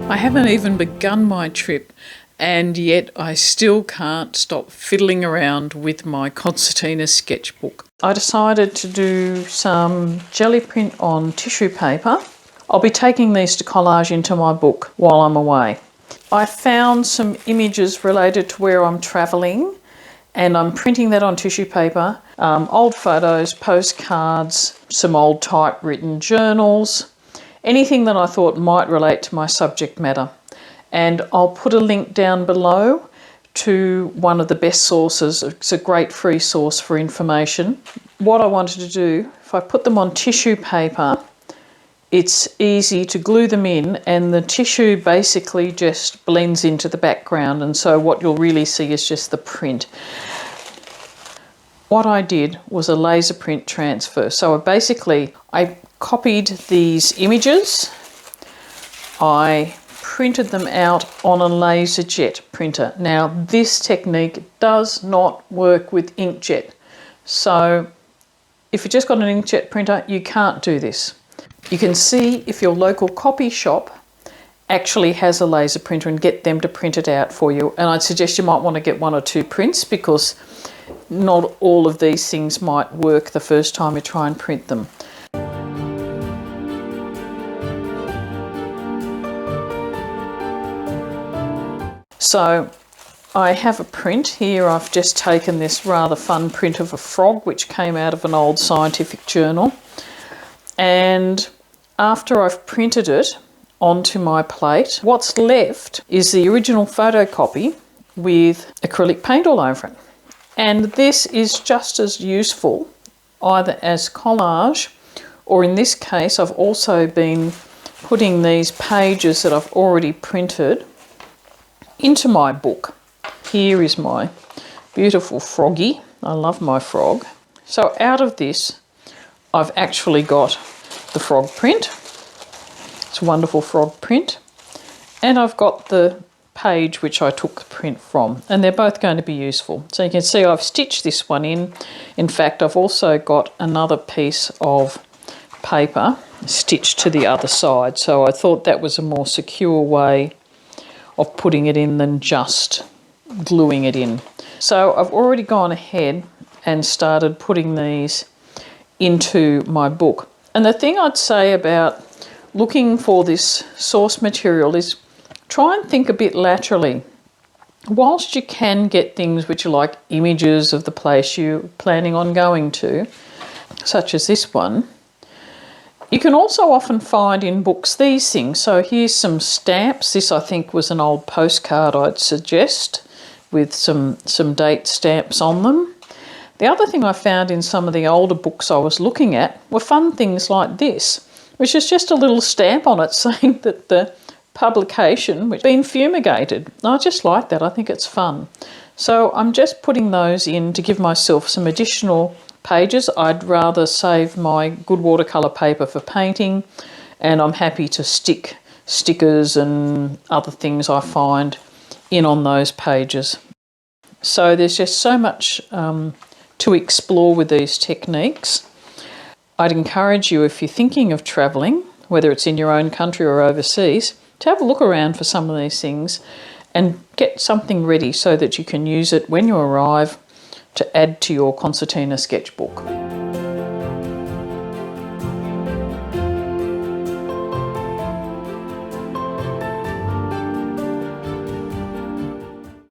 I haven't even begun my trip, and yet I still can't stop fiddling around with my concertina sketchbook. I decided to do some jelly print on tissue paper. I'll be taking these to Collage into my book while I'm away. I found some images related to where I'm travelling, and I'm printing that on tissue paper. Old photos, postcards, some old typewritten journals, anything that I thought might relate to my subject matter. And I'll put a link down below to one of the best sources. It's a great free source for information. What I wanted to do, if I put them on tissue paper, it's easy to glue them in, and the tissue basically just blends into the background, and so what you'll really see is just the print. What I did was a laser print transfer. So I copied these images, I printed them out on a laser jet printer. Now this technique does not work with inkjet. So if you've just got an inkjet printer, you can't do this. You can see if your local copy shop actually has a laser printer and get them to print it out for you. And I'd suggest you might want to get 1 or 2 prints, because not all of these things might work the first time you try and print them. So I have a print here. I've just taken this rather fun print of a frog which came out of an old scientific journal, and after I've printed it onto my plate, what's left is the original photocopy with acrylic paint all over it. And this is just as useful either as collage, or in this case I've also been putting these pages that I've already printed into my book. Here is my beautiful froggy. I love my frog. So out of this I've actually got the frog print. It's a wonderful frog print. And I've got the page which I took the print from, and they're both going to be useful. So you can see I've stitched this one in. In fact, I've also got another piece of paper stitched to the other side, so I thought that was a more secure way of putting it in than just gluing it in. So I've already gone ahead and started putting these into my book. And the thing I'd say about looking for this source material is try and think a bit laterally. Whilst you can get things which are like images of the place you're planning on going to, such as this one, you can also often find in books these things. So here's some stamps. This I think was an old postcard, I'd suggest, with some date stamps on them. The other thing I found in some of the older books I was looking at were fun things like this, which is just a little stamp on it saying that the publication which has been fumigated. I just like that. I think it's fun. So I'm just putting those in to give myself some additional pages. I'd rather save my good watercolour paper for painting, and I'm happy to stick stickers and other things I find in on those pages. So there's just so much to explore with these techniques. I'd encourage you, if you're thinking of travelling, whether it's in your own country or overseas, to have a look around for some of these things and get something ready so that you can use it when you arrive to add to your concertina sketchbook.